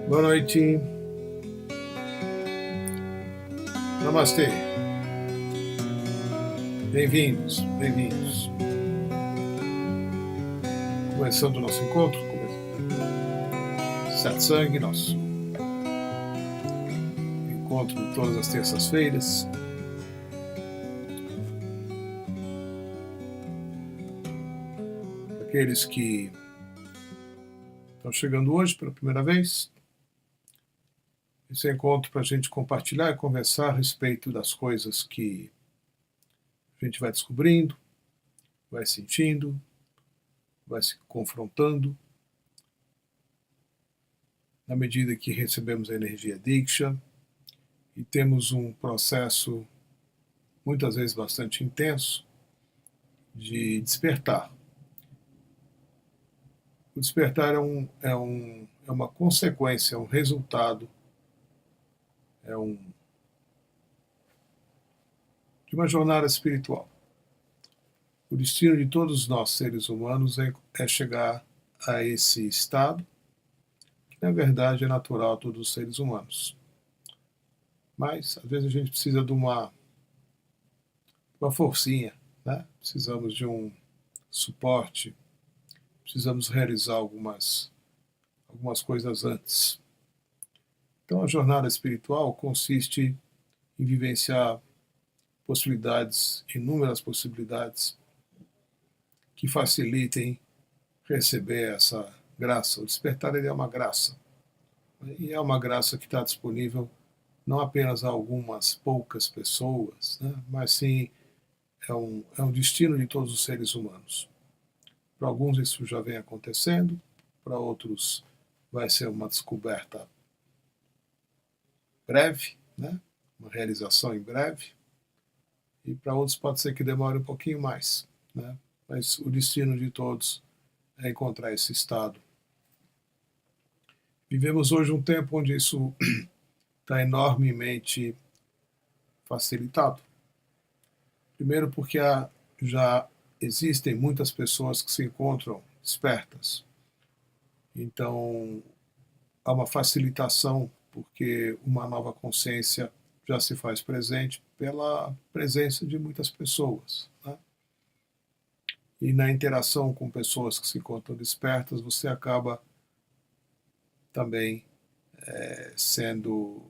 Boa noite. Namastê. Bem-vindos, bem-vindos. Começando o nosso encontro, Satsang, nosso encontro de todas as terças-feiras. Aqueles que estão chegando hoje pela primeira vez, esse encontro para a gente compartilhar e conversar a respeito das coisas que a gente vai descobrindo, vai sentindo, vai se confrontando, na medida que recebemos a energia Diksha e temos um processo, muitas vezes bastante intenso, de despertar. O despertar é uma consequência, é um resultado, de uma jornada espiritual. O destino de todos nós, seres humanos, é chegar a esse estado, que na verdade é natural a todos os seres humanos. Mas, às vezes, a gente precisa de uma forcinha, né? Precisamos de um suporte, precisamos realizar algumas coisas antes. Então, a jornada espiritual consiste em vivenciar possibilidades, inúmeras possibilidades, que facilitem receber essa graça. O despertar ele é uma graça. E é uma graça que está disponível não apenas a algumas poucas pessoas, né, mas sim é um destino de todos os seres humanos. Para alguns isso já vem acontecendo, para outros vai ser uma descoberta breve, né, uma realização em breve, e para outros pode ser que demore um pouquinho mais, né, mas o destino de todos é encontrar esse estado. Vivemos hoje um tempo onde isso está enormemente facilitado. Primeiro porque já existem muitas pessoas que se encontram despertas. Então, há uma facilitação, porque uma nova consciência já se faz presente pela presença de muitas pessoas, né? E na interação com pessoas que se encontram despertas, você acaba também sendo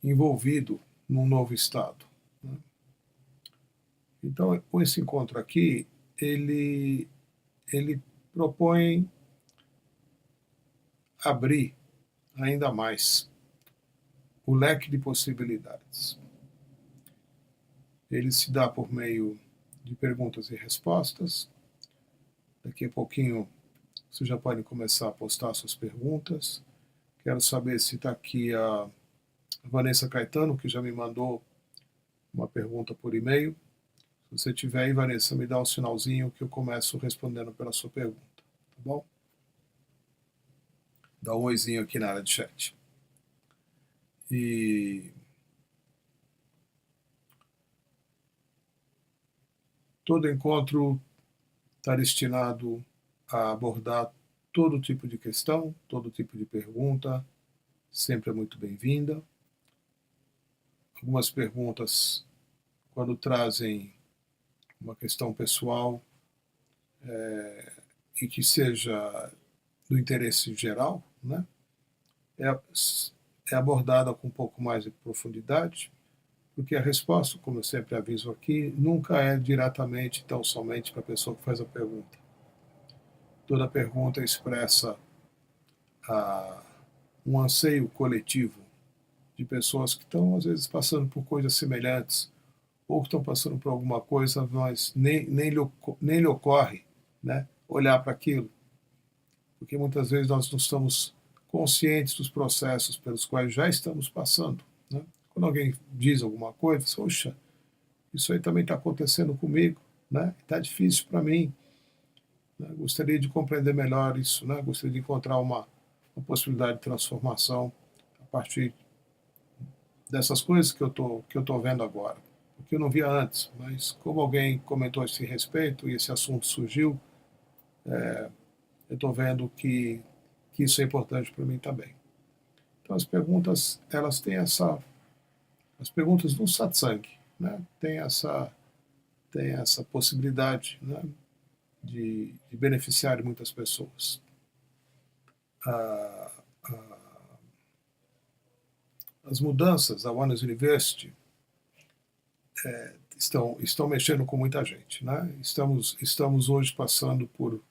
envolvido num novo estado, né? Então, com esse encontro aqui, ele propõe abrir ainda mais o leque de possibilidades. Ele se dá por meio de perguntas e respostas. Daqui a pouquinho vocês já podem começar a postar suas perguntas. Quero saber se está aqui a Vanessa Caetano, que já me mandou uma pergunta por e-mail. Se você tiver aí, Vanessa, me dá um sinalzinho que eu começo respondendo pela sua pergunta, tá bom? Dá um oizinho aqui na área de chat. E todo encontro está destinado a abordar todo tipo de questão, todo tipo de pergunta, sempre é muito bem-vinda. Algumas perguntas, quando trazem uma questão pessoal e que seja do interesse geral, né, é abordada com um pouco mais de profundidade, porque a resposta, como eu sempre aviso aqui, nunca é diretamente, tão somente para a pessoa que faz a pergunta. Toda pergunta expressa um anseio coletivo de pessoas que estão, às vezes, passando por coisas semelhantes, ou que estão passando por alguma coisa, mas nem lhe ocorre, né, olhar para aquilo, porque muitas vezes nós não estamos conscientes dos processos pelos quais já estamos passando, né? Quando alguém diz alguma coisa, você, poxa, isso aí também está acontecendo comigo, né? Está difícil para mim, né? Gostaria de compreender melhor isso, né? Gostaria de encontrar uma possibilidade de transformação a partir dessas coisas que eu tô vendo agora, porque eu não via antes, mas como alguém comentou a esse respeito e esse assunto surgiu, eu estou vendo que que isso é importante para mim também. Então as perguntas, elas têm essa, as perguntas do satsang, né? Tem essa possibilidade, né? de beneficiar muitas pessoas. As mudanças da Oneness University estão mexendo com muita gente, né? Estamos hoje passando por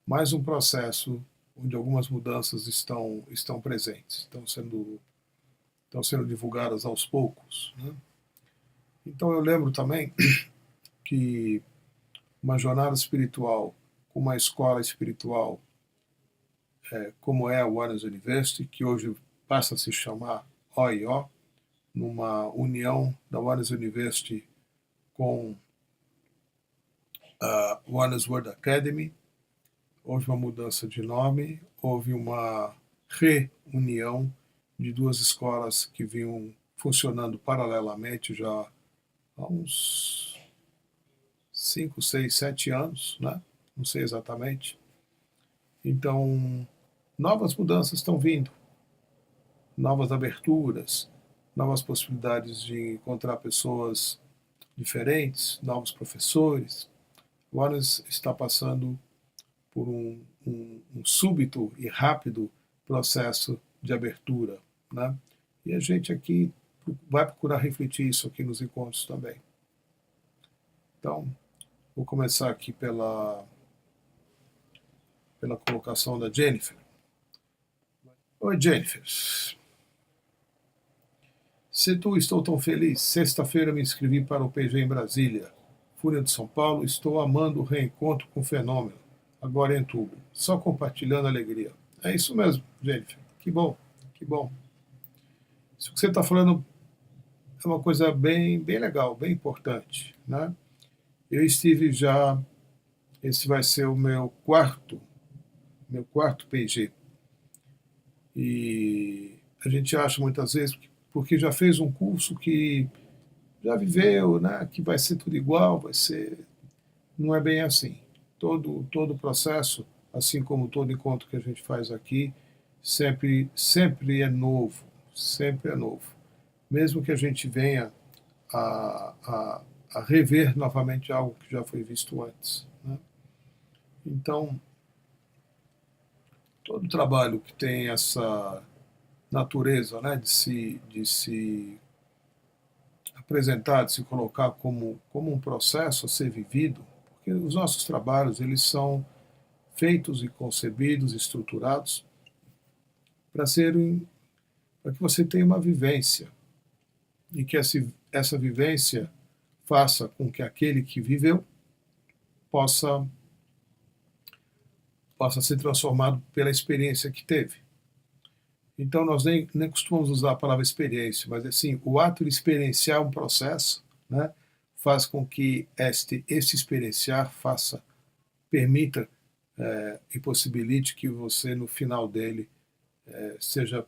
mais um processo onde algumas mudanças estão presentes, estão sendo divulgadas aos poucos, né? Então eu lembro também que uma jornada espiritual com uma escola espiritual como é a Oneness University, que hoje passa a se chamar OIO, numa união da Oneness University com a Oneness World Academy. Houve uma mudança de nome, houve uma reunião de duas escolas que vinham funcionando paralelamente já há uns 5, 6, 7 anos, né? Não sei exatamente. Então, novas mudanças estão vindo, novas aberturas, novas possibilidades de encontrar pessoas diferentes, novos professores. O Oneness está passando por um súbito e rápido processo de abertura, né? E a gente aqui vai procurar refletir isso aqui nos encontros também. Então, vou começar aqui pela colocação da Jennifer. Oi, Jennifer. Se tu estou tão feliz, sexta-feira me inscrevi para o PG em Brasília. Fúria de São Paulo, estou amando o reencontro com o fenômeno. Agora em outubro. Só compartilhando alegria. É isso mesmo, Jennifer. Que bom, que bom. Isso que você está falando é uma coisa bem legal, bem importante, né? Eu estive já, esse vai ser o meu quarto PG. E a gente acha muitas vezes, porque já fez um curso que já viveu, né, que vai ser tudo igual, vai ser... Não é bem assim. Todo o processo, assim como todo encontro que a gente faz aqui, sempre é novo, sempre é novo. Mesmo que a gente venha a rever novamente algo que já foi visto antes, né? Então, todo trabalho que tem essa natureza, né, de se apresentar, de se colocar como um processo a ser vivido, porque os nossos trabalhos, eles são feitos e concebidos, estruturados para que você tenha uma vivência e que essa vivência faça com que aquele que viveu possa ser transformado pela experiência que teve. Então nós nem costumamos usar a palavra experiência, mas assim, o ato de experienciar um processo, né, faz com que esse experienciar permita e possibilite que você no final dele seja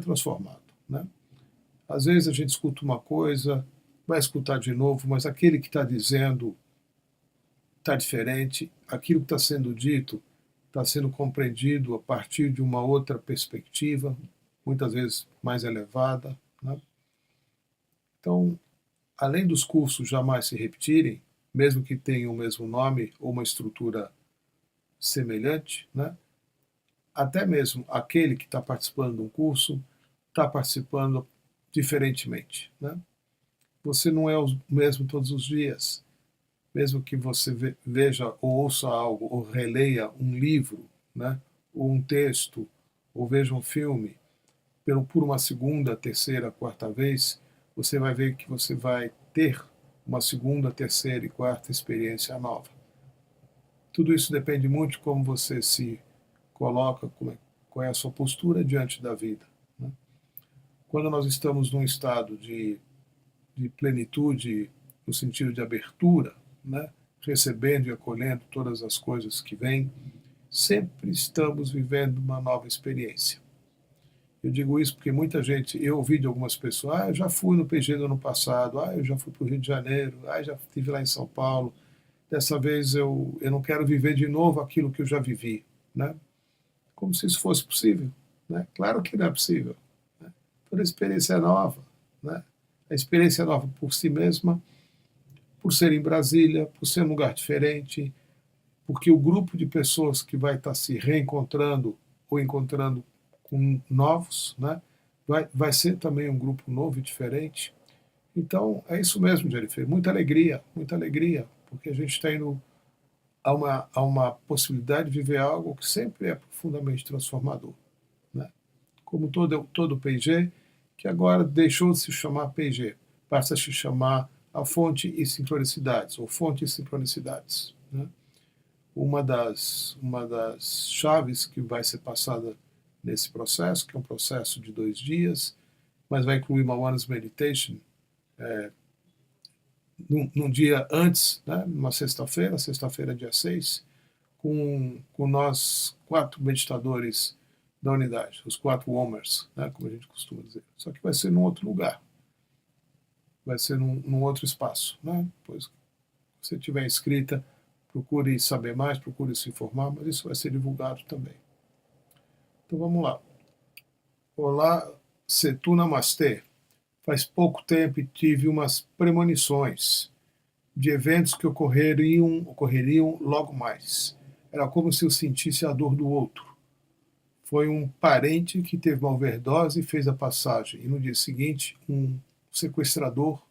transformado, né? Às vezes a gente escuta uma coisa, vai escutar de novo, mas aquele que está dizendo está diferente, aquilo que está sendo dito está sendo compreendido a partir de uma outra perspectiva, muitas vezes mais elevada, né? Então, além dos cursos jamais se repetirem, mesmo que tenham o mesmo nome ou uma estrutura semelhante, né? Até mesmo aquele que está participando de um curso está participando diferentemente, né? Você não é o mesmo todos os dias. Mesmo que você veja ou ouça algo, ou releia um livro, né, ou um texto, ou veja um filme, por uma segunda, terceira, quarta vez, você vai ver que você vai ter uma segunda, terceira e quarta experiência nova. Tudo isso depende muito de como você se coloca, qual é a sua postura diante da vida, né? Quando nós estamos num estado de plenitude, no sentido de abertura, né, recebendo e acolhendo todas as coisas que vêm, sempre estamos vivendo uma nova experiência. Eu digo isso porque muita gente, eu ouvi de algumas pessoas, eu já fui no PG do ano passado, eu já fui para o Rio de Janeiro, já estive lá em São Paulo, dessa vez eu não quero viver de novo aquilo que eu já vivi, né? como se isso fosse possível, né? Claro que não é possível, né? Toda experiência é nova, né? A experiência é nova por si mesma, por ser em Brasília, por ser um lugar diferente, porque o grupo de pessoas que vai estar se reencontrando ou encontrando com novos, né? Vai ser também um grupo novo e diferente. Então, é isso mesmo, Jennifer, muita alegria, porque a gente está indo a uma possibilidade de viver algo que sempre é profundamente transformador, né? Como todo PG, que agora deixou de se chamar PG, passa a se chamar a fonte e sincronicidades, ou fonte e sincronicidades, né? Uma das chaves que vai ser passada nesse processo, que é um processo de 2 dias, mas vai incluir uma Oneness Meditation, num dia antes, né, numa sexta-feira, dia 6, com nós 4 meditadores da unidade, os 4 Womers, né, como a gente costuma dizer. Só que vai ser num outro lugar, vai ser num outro espaço, né? Pois, se você tiver inscrita, procure saber mais, procure se informar, mas isso vai ser divulgado também. Então vamos lá. Olá, Setu Namastê. Faz pouco tempo tive umas premonições de eventos que ocorreriam logo mais. Era como se eu sentisse a dor do outro. Foi um parente que teve uma overdose e fez a passagem. E no dia seguinte, um sequestrador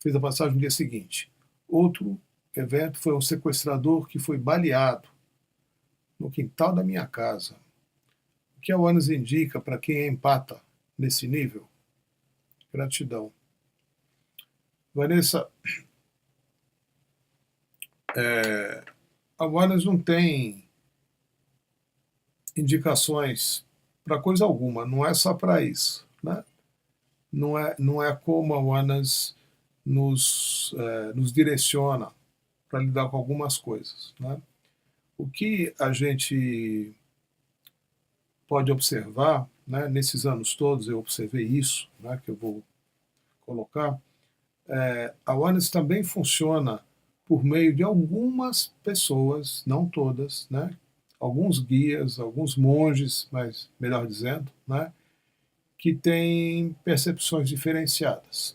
fez a passagem no dia seguinte. Outro evento foi um sequestrador que foi baleado no quintal da minha casa. O que a Oneness indica para quem é empata nesse nível? Gratidão. Vanessa, a Oneness não tem indicações para coisa alguma, não é só para isso, né? Não é como a Oneness nos direciona para lidar com algumas coisas, né? O que a gente pode observar, né, nesses anos todos eu observei isso, né, que eu vou colocar, a Oneness também funciona por meio de algumas pessoas, não todas, né, alguns guias, alguns monges, mas melhor dizendo, né, que têm percepções diferenciadas.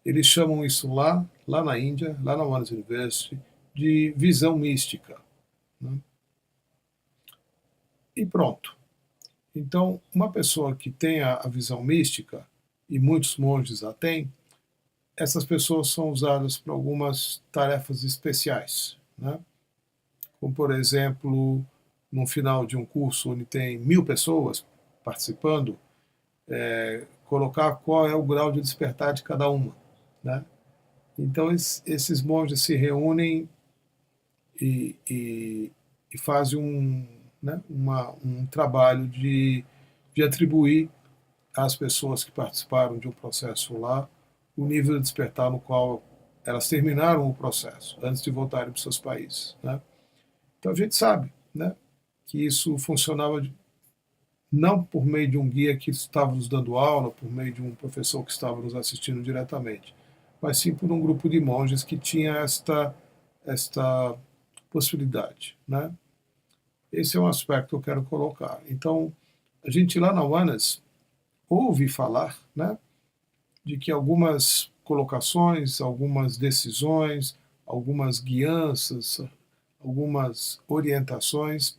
Eles chamam isso lá na Índia, lá na Oneness University, de visão mística, né? E pronto. Então, uma pessoa que tem a visão mística, e muitos monges a têm, essas pessoas são usadas para algumas tarefas especiais, né? Como, por exemplo, no final de um curso onde tem 1000 pessoas participando, colocar qual é o grau de despertar de cada uma, né? Então, esses monges se reúnem e fazem né, um trabalho de atribuir às pessoas que participaram de um processo lá o nível de despertar no qual elas terminaram o processo, antes de voltarem para os seus países, né? Então a gente sabe, né, que isso funcionava não por meio de um guia que estava nos dando aula, por meio de um professor que estava nos assistindo diretamente, mas sim por um grupo de monges que tinha esta possibilidade, né? Esse é um aspecto que eu quero colocar. Então, a gente lá na Oneness ouve falar, né, de que algumas colocações, algumas decisões, algumas guianças, algumas orientações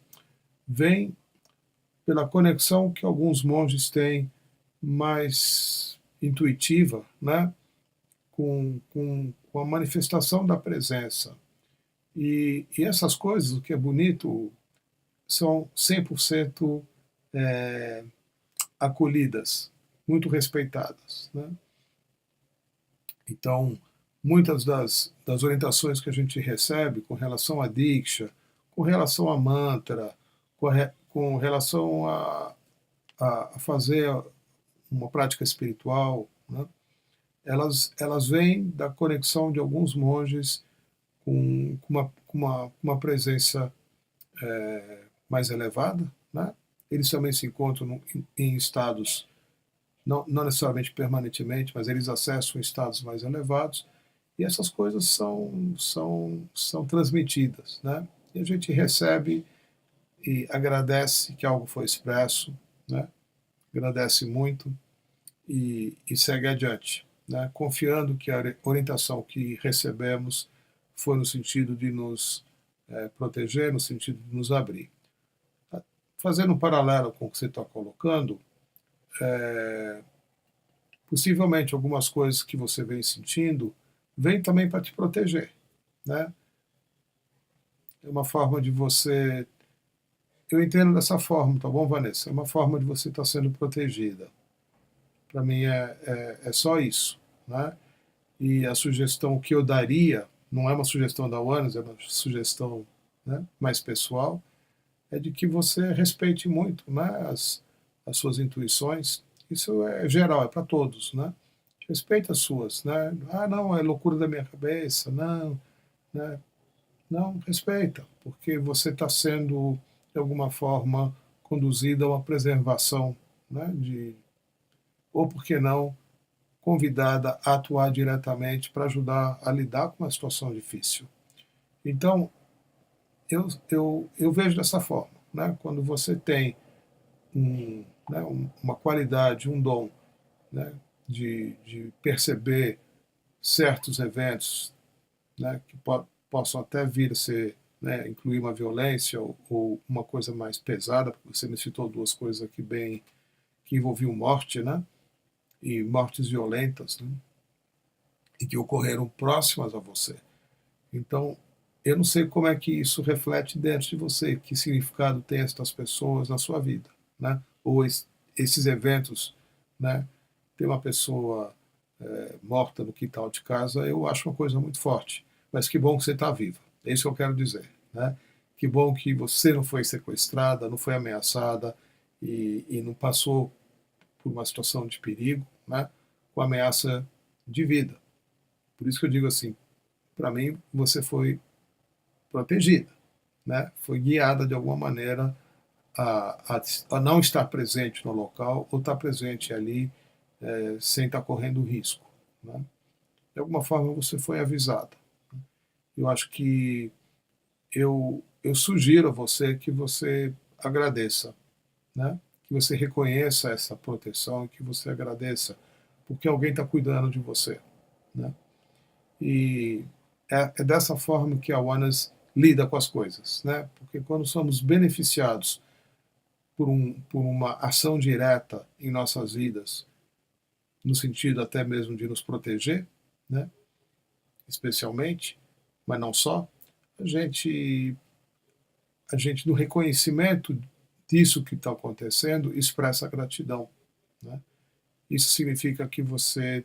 vêm pela conexão que alguns monges têm mais intuitiva, né, com a manifestação da presença. E essas coisas, o que é bonito, são 100% acolhidas, muito respeitadas, né? Então, muitas das orientações que a gente recebe com relação a Diksha, com relação a mantra, com relação a fazer uma prática espiritual, né, elas vêm da conexão de alguns monges com uma presença mais elevada, né? Eles também se encontram em estados, não necessariamente permanentemente, mas eles acessam estados mais elevados, e essas coisas são transmitidas, né? E a gente recebe e agradece que algo foi expresso, né? Agradece muito e segue adiante, né? Confiando que a orientação que recebemos foi no sentido de nos proteger, no sentido de nos abrir. Fazendo um paralelo com o que você está colocando, possivelmente algumas coisas que você vem sentindo vêm também para te proteger, né? É uma forma de você... Eu entendo dessa forma, tá bom, Vanessa? É uma forma de você estar sendo protegida. Para mim é só isso, né? E a sugestão que eu daria, não é uma sugestão da UANS, é uma sugestão, né, mais pessoal, é de que você respeite muito, né, as suas intuições. Isso é geral, é para todos, né? Respeita as suas, né? Ah, não, é loucura da minha cabeça, não, né? Não, respeita, porque você está sendo, de alguma forma, conduzido a uma preservação, né, ou, por que não, convidada a atuar diretamente para ajudar a lidar com uma situação difícil. Então, eu vejo dessa forma, né? Quando você tem né, uma qualidade, um dom, né, de perceber certos eventos, né, que possam até vir a ser, né, incluir uma violência ou uma coisa mais pesada, porque você me citou duas coisas aqui bem que envolviam morte, né, e mortes violentas, né, e que ocorreram próximas a você. Então, eu não sei como é que isso reflete dentro de você, que significado tem estas pessoas na sua vida, né? Ou esses eventos, né? Ter uma pessoa morta no quintal de casa, eu acho uma coisa muito forte. Mas que bom que você está viva. É isso que eu quero dizer, né? Que bom que você não foi sequestrada, não foi ameaçada e não passou por uma situação de perigo, né? Com ameaça de vida. Por isso que eu digo assim, para mim, você foi protegida, né? Foi guiada de alguma maneira a não estar presente no local ou estar presente ali sem estar correndo risco, né? De alguma forma você foi avisada. Eu acho que eu sugiro a você que você agradeça, né? Que você reconheça essa proteção, que você agradeça, porque alguém está cuidando de você, né? E é dessa forma que a Oneness lida com as coisas, né? Porque quando somos beneficiados por uma ação direta em nossas vidas, no sentido até mesmo de nos proteger, né? Especialmente, mas não só, a gente, no reconhecimento disso que está acontecendo, expressa gratidão, né? Isso significa que você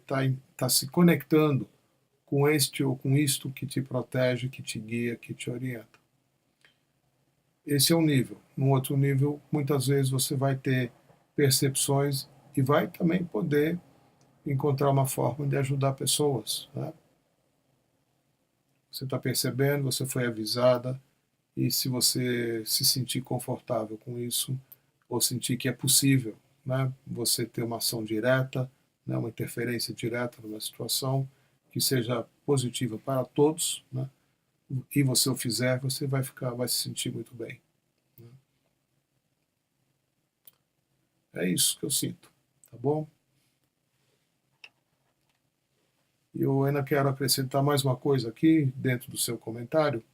está se conectando com este ou com isto que te protege, que te guia, que te orienta. Esse é um nível. Num outro nível, muitas vezes você vai ter percepções e vai também poder encontrar uma forma de ajudar pessoas, né? Você está percebendo, você foi avisada, e se você se sentir confortável com isso, ou sentir que é possível, né, você ter uma ação direta, né, uma interferência direta numa situação que seja positiva para todos, né, e você o fizer, você vai se sentir muito bem, né? É isso que eu sinto, tá bom? Eu ainda quero acrescentar mais uma coisa aqui dentro do seu comentário,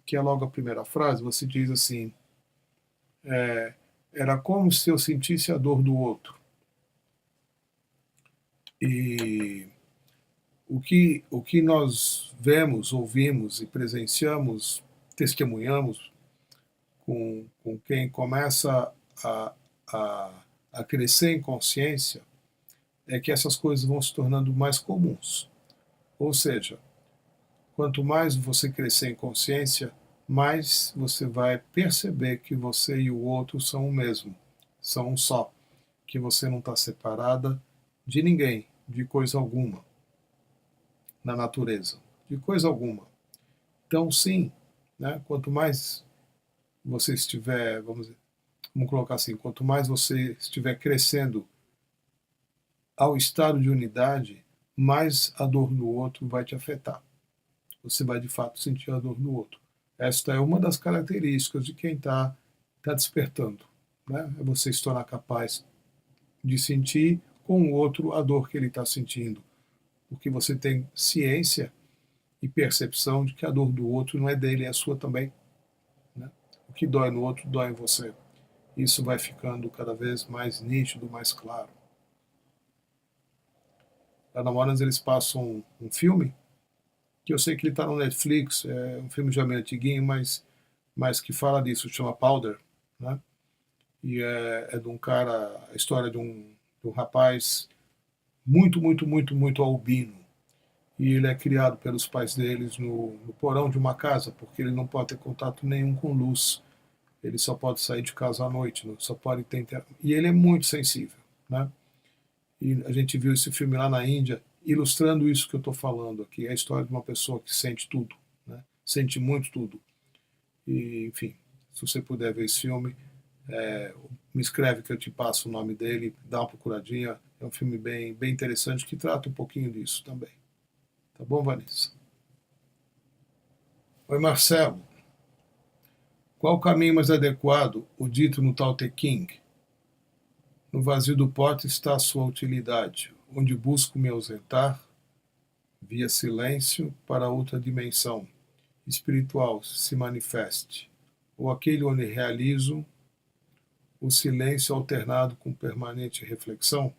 que é logo a primeira frase. Você diz assim: era como se eu sentisse a dor do outro. E o que nós vemos, ouvimos e presenciamos, testemunhamos com quem começa a, a, a crescer em consciência, é que essas coisas vão se tornando mais comuns. Ou seja, quanto mais você crescer em consciência, mais você vai perceber que você e o outro são o mesmo, são um só, que você não está separada de ninguém, de coisa alguma na natureza, de coisa alguma. Então, sim, né, quanto mais você estiver, vamos colocar assim, quanto mais você estiver crescendo ao estado de unidade, mais a dor do outro vai te afetar. Você vai de fato sentir a dor do outro. Esta é uma das características de quem está está despertando, né? É você se tornar capaz de sentir com o outro a dor que ele está sentindo, porque você tem ciência e percepção de que a dor do outro não é dele, é a sua também, né? O que dói no outro, dói em você. Isso vai ficando cada vez mais nítido, mais claro. Lá na Warner eles passam um filme, que eu sei que ele está no Netflix, é um filme já meio antiguinho, mas que fala disso, chama Powder, né? E é de um cara, a história de um rapaz muito albino. E ele é criado pelos pais deles no porão de uma casa, porque ele não pode ter contato nenhum com luz. Ele só pode sair de casa à noite, só pode ter. E ele é muito sensível, né? E a gente viu esse filme lá na Índia, ilustrando isso que eu estou falando aqui. É a história de uma pessoa que sente tudo, né? Sente muito tudo. E, enfim, se você puder ver esse filme, me escreve que eu te passo o nome dele, dá uma procuradinha. É um filme bem interessante que trata um pouquinho disso também. Tá bom, Vanessa? Oi, Marcelo. Qual o caminho mais adequado, o dito no Tao Te Ching? No vazio do pote está a sua utilidade, onde busco me ausentar, via silêncio, para outra dimensão espiritual se manifeste, ou aquele onde realizo o silêncio alternado com permanente reflexão?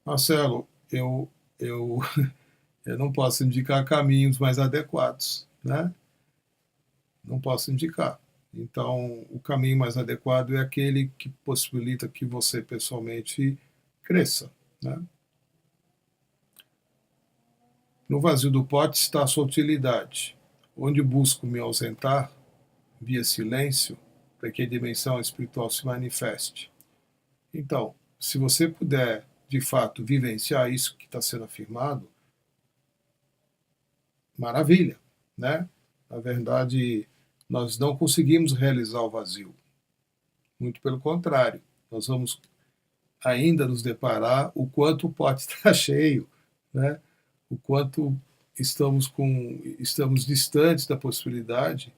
Marcelo, eu, eu não posso indicar caminhos mais adequados, né? Não posso indicar. Então, o caminho mais adequado é aquele que possibilita que você pessoalmente cresça, né? No vazio do pote está a sua utilidade, onde busco me ausentar, via silêncio, para que a dimensão espiritual se manifeste. Então, se você puder, de fato, vivenciar isso que está sendo afirmado, maravilha, né? Na verdade, nós não conseguimos realizar o vazio. Muito pelo contrário, nós vamos ainda nos deparar o quanto o pote está cheio, né? O quanto estamos distantes da possibilidade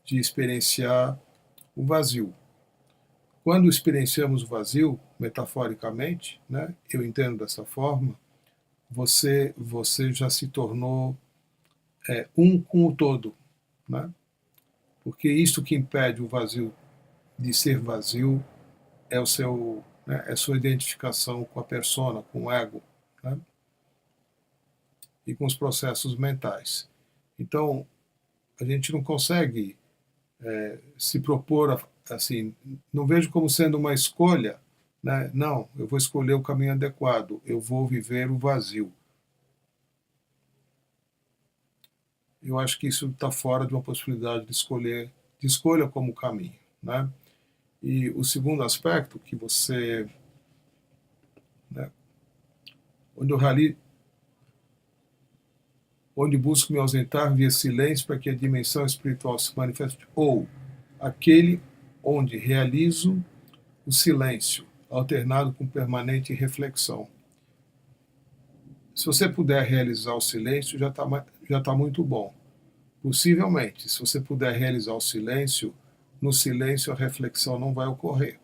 de experienciar o vazio. Quando experienciamos o vazio, metaforicamente, né, eu entendo dessa forma, você já se tornou um com o todo, né? Porque isso que impede o vazio de ser vazio é o seu, né, é a sua identificação com a persona, com o ego, né? E com os processos mentais. Então, a gente não consegue se propor assim, não vejo como sendo uma escolha, né? Não, eu vou escolher o caminho adequado, eu vou viver o vazio. Eu acho que isso está fora de uma possibilidade de escolha como caminho, né? E o segundo aspecto que você, né, onde eu reali, onde busco me ausentar via silêncio para que a dimensão espiritual se manifeste, ou aquele onde realizo o silêncio, alternado com permanente reflexão. Se você puder realizar o silêncio, já tá muito bom. Possivelmente, se você puder realizar o silêncio, no silêncio a reflexão não vai ocorrer,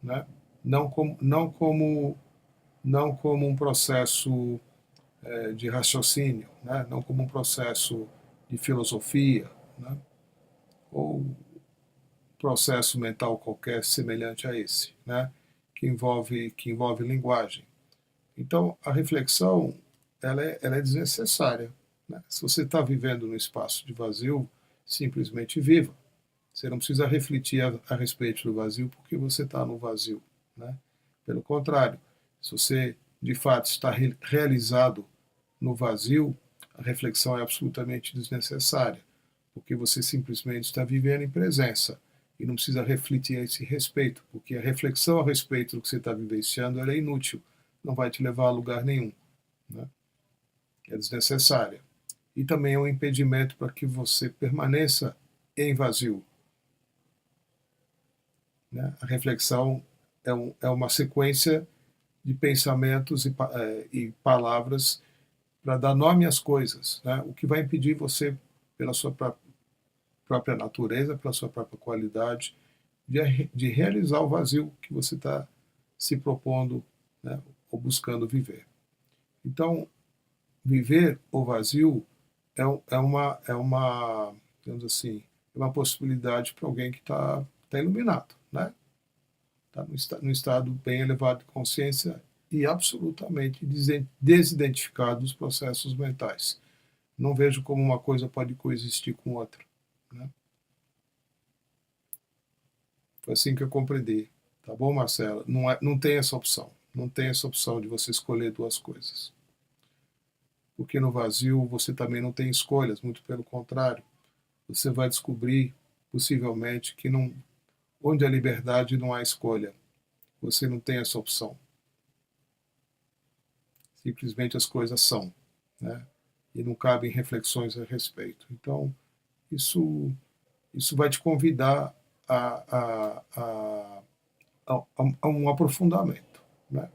né? Não como, não como, não como um processo de raciocínio, né? Não como um processo de filosofia, né? Ou processo mental qualquer semelhante a esse, né? Que envolve linguagem. Então, a reflexão ela é desnecessária, né? Se você está vivendo no espaço de vazio, simplesmente viva. Você não precisa refletir a respeito do vazio porque você está no vazio, né? Pelo contrário, se você de fato está realizado no vazio, a reflexão é absolutamente desnecessária, porque você simplesmente está vivendo em presença e não precisa refletir a esse respeito, porque a reflexão a respeito do que você está vivenciando é inútil, não vai te levar a lugar nenhum, né? É desnecessária. E também é um impedimento para que você permaneça em vazio, né? A reflexão é uma sequência de pensamentos e palavras para dar nome às coisas, né? O que vai impedir você, pela sua própria natureza, pela sua própria qualidade, de realizar o vazio que você está se propondo, né, ou buscando viver. Então, viver o vazio é uma, digamos assim, é uma possibilidade para alguém que está iluminado, né? Está no estado bem elevado de consciência e absolutamente desidentificado dos processos mentais. Não vejo como uma coisa pode coexistir com outra, né? Foi assim que eu compreendi. Tá bom, Marcela? Não tem essa opção. Não tem essa opção de você escolher duas coisas. Porque no vazio você também não tem escolhas, muito pelo contrário. Você vai descobrir, possivelmente, que não, onde há liberdade não há escolha. Você não tem essa opção. Simplesmente as coisas são, né? E não cabem reflexões a respeito. Então, isso vai te convidar a um aprofundamento, né?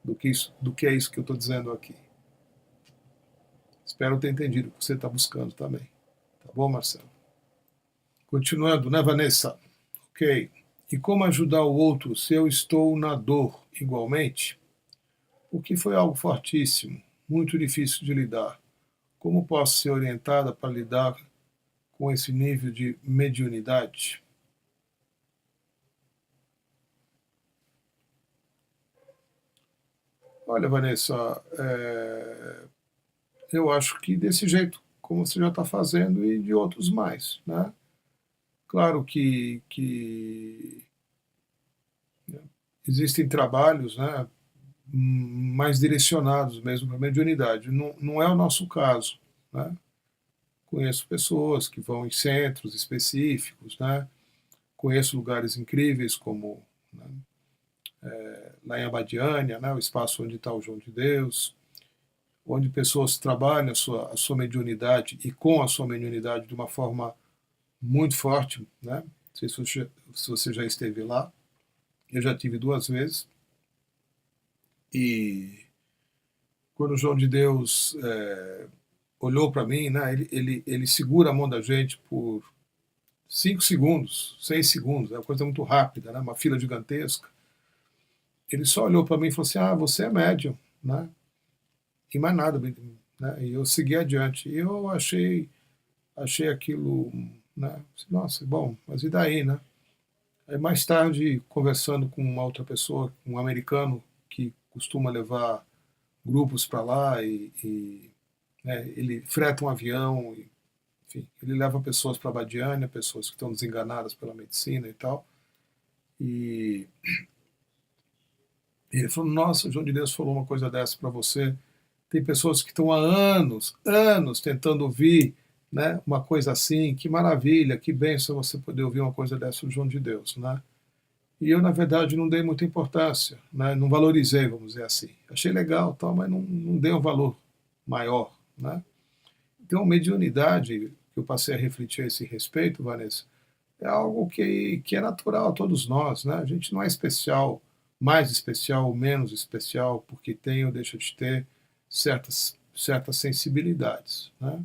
Do que é isso que eu estou dizendo aqui. Espero ter entendido o que você está buscando também. Tá bom, Marcelo? Continuando, né, Vanessa? Ok. E como ajudar o outro se eu estou na dor igualmente? O que foi algo fortíssimo, muito difícil de lidar. Como posso ser orientada para lidar com esse nível de mediunidade? Olha, Vanessa, eu acho que desse jeito, como você já está fazendo, e de outros mais, né? Claro que né, existem trabalhos, né, mais direcionados mesmo para a mediunidade. Não é o nosso caso, né? Conheço pessoas que vão em centros específicos, né? Conheço lugares incríveis como, né, lá em Abadiânia, né, o espaço onde está o João de Deus, onde pessoas trabalham a sua mediunidade e com a sua mediunidade de uma forma muito forte, né? Não sei se você já esteve lá, eu já tive 2 vezes, e quando o João de Deus olhou para mim, né, ele segura a mão da gente por 5 segundos, 6 segundos, é uma coisa muito rápida, né, uma fila gigantesca. Ele só olhou para mim e falou assim: ah, você é médium, né? E mais nada, né? E eu segui adiante. E eu achei aquilo, né? Nossa, bom, mas e daí, né? Aí mais tarde, conversando com uma outra pessoa, um americano que costuma levar grupos para lá né, ele freta um avião, enfim, ele leva pessoas para Badiânia, pessoas que estão desenganadas pela medicina e tal. E ele falou: nossa, o João de Deus falou uma coisa dessa para você. Tem pessoas que estão há anos, anos tentando ouvir, né, uma coisa assim. Que maravilha, que bênção você poder ouvir uma coisa dessa do João de Deus, né? E eu, na verdade, não dei muita importância, né? Não valorizei, vamos dizer assim. Achei legal, tal, mas não dei um valor maior, né? Então, mediunidade, que eu passei a refletir a esse respeito, Vanessa, é algo que é natural a todos nós, né? A gente não é especial, mais especial ou menos especial, porque tem ou deixa de ter certas sensibilidades, né?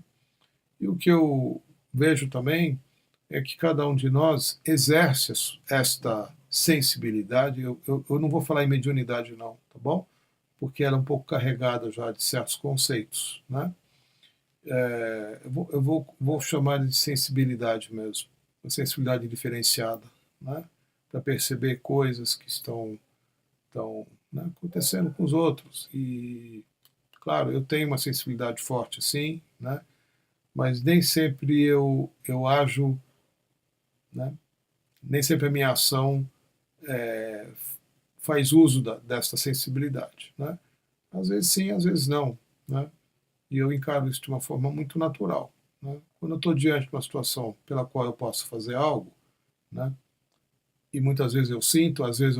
E o que eu vejo também é que cada um de nós exerce esta sensibilidade. Eu não vou falar em mediunidade, não, tá bom? Porque ela é um pouco carregada já de certos conceitos, né? Eu vou chamar de sensibilidade mesmo, uma sensibilidade diferenciada, né? Para perceber coisas que estão, né, acontecendo com os outros. E, claro, eu tenho uma sensibilidade forte, sim, né? Mas nem sempre eu ajo, né? Nem sempre a minha ação faz uso dessa sensibilidade, né? Às vezes sim, às vezes não, né? E eu encaro isso de uma forma muito natural, né? Quando eu estou diante de uma situação pela qual eu posso fazer algo, né? E muitas vezes eu sinto, às vezes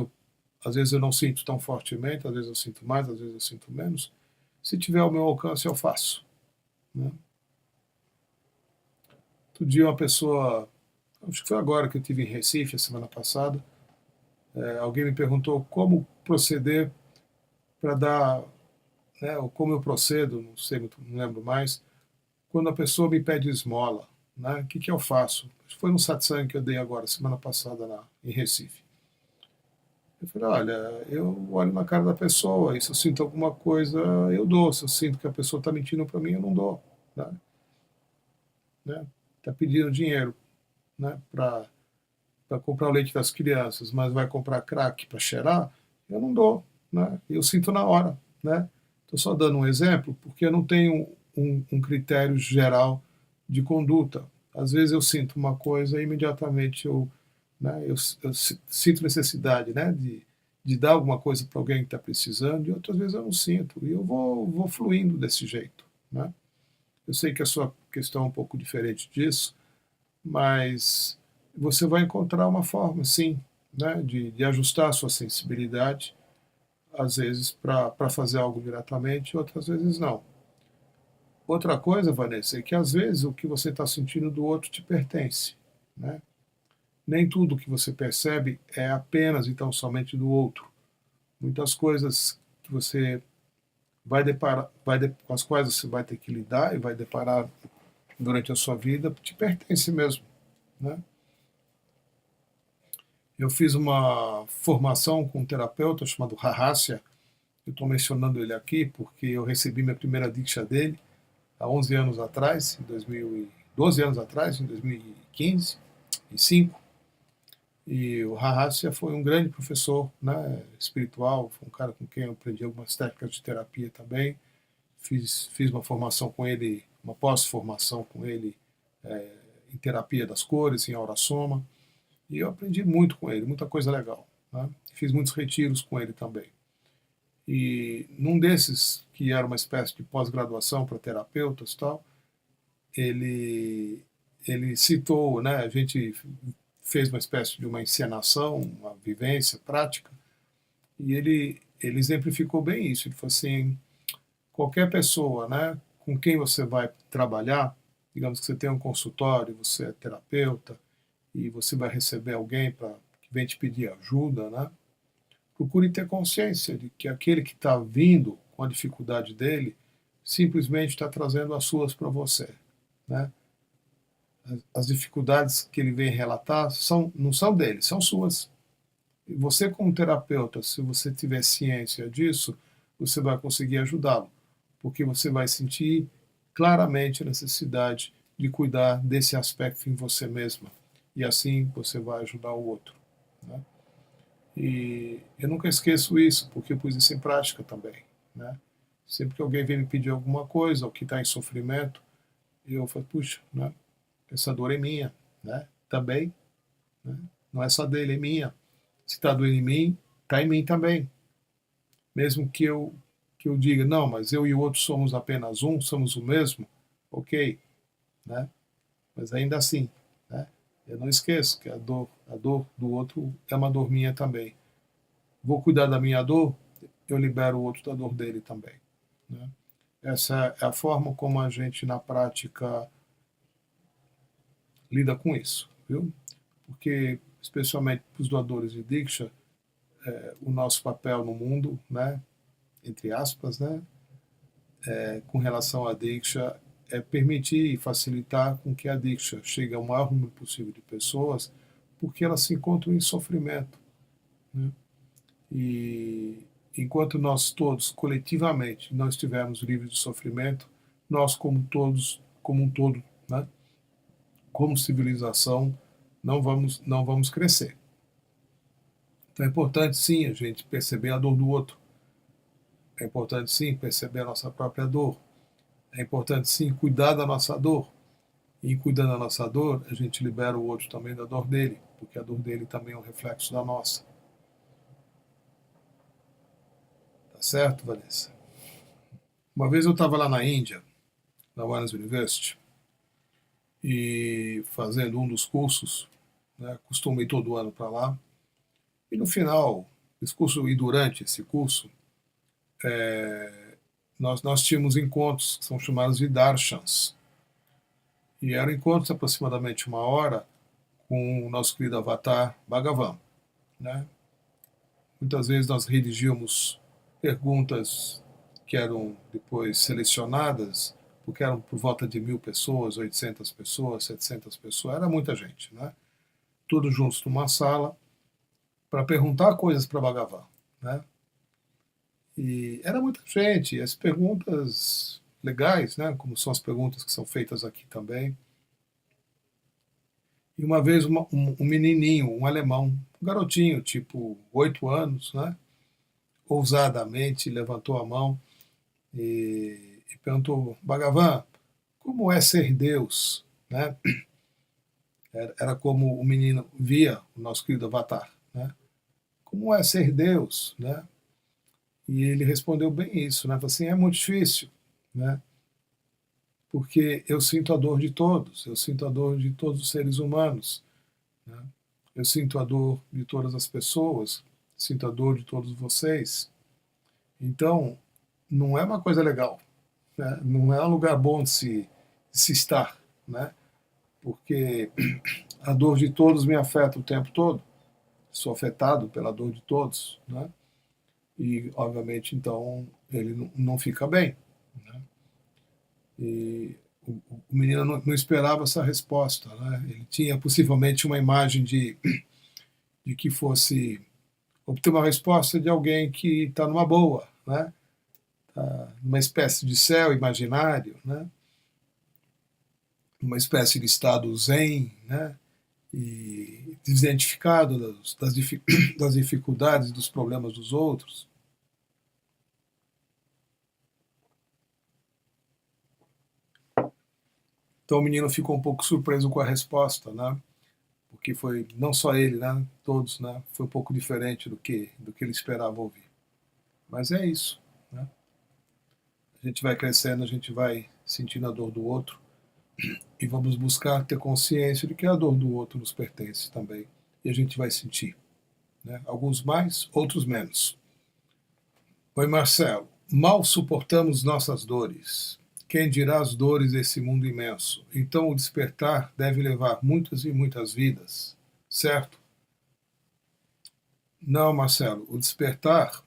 eu não sinto tão fortemente, às vezes eu sinto mais, às vezes eu sinto menos. Se tiver ao meu alcance, eu faço, né? Outro dia uma pessoa, acho que foi agora que eu tive em Recife, a semana passada, alguém me perguntou como proceder para dar, né, ou como eu procedo, não sei muito, não lembro mais, quando a pessoa me pede esmola, né, o que eu faço? Foi no satsang que eu dei agora, semana passada, em Recife. Eu falei, olha, eu olho na cara da pessoa, e se eu sinto alguma coisa, eu dou. Se eu sinto que a pessoa está mentindo para mim, eu não dou. Né? Tá pedindo dinheiro, né, para comprar o leite das crianças, mas vai comprar crack para cheirar, eu não dou. Né? Eu sinto na hora. Né? Estou só dando um exemplo, porque eu não tenho um critério geral de conduta. Às vezes eu sinto uma coisa e imediatamente né, eu sinto necessidade, né, de dar alguma coisa para alguém que está precisando, e outras vezes eu não sinto. E eu vou fluindo desse jeito. Né? Eu sei que a sua questão é um pouco diferente disso, mas você vai encontrar uma forma, sim, né, de ajustar a sua sensibilidade, às vezes para fazer algo diretamente, outras vezes não. Outra coisa, Vanessa, é que às vezes o que você está sentindo do outro te pertence. Né? Nem tudo que você percebe é apenas e tão somente do outro. Muitas coisas que você vai deparar, com as quais você vai ter que lidar e vai deparar durante a sua vida, te pertence mesmo. Né? Eu fiz uma formação com um terapeuta chamado Rahasya. Eu estou mencionando ele aqui porque eu recebi minha primeira diksha dele há 11 anos atrás, 12 anos atrás, em 2015, em 5. E o Rahasya foi um grande professor, né, espiritual, foi um cara com quem eu aprendi algumas técnicas de terapia também. Fiz uma formação com ele, uma pós-formação com ele em terapia das cores, em Aura Soma. E eu aprendi muito com ele, muita coisa legal. Né? Fiz muitos retiros com ele também. E num desses, que era uma espécie de pós-graduação para terapeutas e tal, ele, ele citou, né, a gente fez uma espécie de uma encenação, uma vivência prática, e ele exemplificou bem isso. Ele falou assim, qualquer pessoa, né, com quem você vai trabalhar, digamos que você tem um consultório, você é terapeuta, e você vai receber alguém que vem te pedir ajuda, né, procure ter consciência de que aquele que está vindo com a dificuldade dele simplesmente está trazendo as suas para você. Né? As dificuldades que ele vem relatar não são dele, são suas. E você, como terapeuta, se você tiver ciência disso, você vai conseguir ajudá-lo, porque você vai sentir claramente a necessidade de cuidar desse aspecto em você mesma. E assim você vai ajudar o outro. Né? E eu nunca esqueço isso, porque eu pus isso em prática também. Né? Sempre que alguém vem me pedir alguma coisa, ou que está em sofrimento, eu falo, puxa, né? Essa dor é minha, né? Também, né? Não é só dele, é minha. Se está doendo em mim, está em mim também. Mesmo que eu diga, não, mas eu e o outro somos apenas um, somos o mesmo, ok, né? Mas ainda assim, né? Eu não esqueço que a dor do outro é uma dor minha também. Vou cuidar da minha dor, eu libero o outro da dor dele também. Né? Essa é a forma como a gente, na prática, lida com isso, viu? Porque, especialmente para os doadores de Diksha, o nosso papel no mundo, né, entre aspas, né, com relação à Diksha, é permitir e facilitar com que a Diksha chegue ao maior número possível de pessoas, porque elas se encontram em sofrimento. Né? E enquanto nós todos, coletivamente, não estivermos livres de sofrimento, nós como um todo, né, como civilização, não vamos crescer. Então é importante sim a gente perceber a dor do outro. É importante sim perceber a nossa própria dor. É importante sim cuidar da nossa dor. E cuidando da nossa dor, a gente libera o outro também da dor dele, porque a dor dele também é um reflexo da nossa. Tá certo, Vanessa? Uma vez eu estava lá na Índia, na Warnes University, e fazendo um dos cursos, né, costumo ir todo ano para lá, e no final desse curso e durante esse curso, nós tínhamos encontros que são chamados de darshans. E eram encontros de aproximadamente 1 hora com o nosso querido avatar Bhagavan. Né? Muitas vezes nós redigíamos perguntas que eram depois selecionadas, porque eram por volta de 1.000 pessoas, 800 pessoas, 700 pessoas, era muita gente, né? Todos juntos numa sala, para perguntar coisas para Bhagavan, né? E era muita gente, as perguntas legais, né? Como são as perguntas que são feitas aqui também. E uma vez um menininho, um alemão, um garotinho, tipo 8 anos, né? Ousadamente levantou a mão e perguntou: Bhagavan, como é ser Deus? Né? Era como o menino via o nosso querido Avatar. Né? Como é ser Deus? Né? E ele respondeu bem isso, né? Falou assim, é muito difícil, né? Porque eu sinto a dor de todos, eu sinto a dor de todos os seres humanos, né? Eu sinto a dor de todas as pessoas, sinto a dor de todos vocês. Então, não é uma coisa legal, né? Não é um lugar bom de se estar, né? Porque a dor de todos me afeta o tempo todo, sou afetado pela dor de todos, né? E, obviamente, então, ele não fica bem, né? E o menino não esperava essa resposta, né? Ele tinha possivelmente uma imagem de que fosse obter uma resposta de alguém que está numa boa, né? Tá numa espécie de céu imaginário, né? Uma espécie de estado zen, né? E desidentificado das dificuldades, dos problemas dos outros. Então o menino ficou um pouco surpreso com a resposta, né? Porque foi não só ele, né? Todos, né? Foi um pouco diferente do que ele esperava ouvir. Mas é isso, né? A gente vai crescendo, a gente vai sentindo a dor do outro e vamos buscar ter consciência de que a dor do outro nos pertence também e a gente vai sentir, né? Alguns mais, outros menos. Oi, Marcelo. Mal suportamos nossas dores. Quem dirá as dores desse mundo imenso? Então o despertar deve levar muitas e muitas vidas, certo? Não, Marcelo, o despertar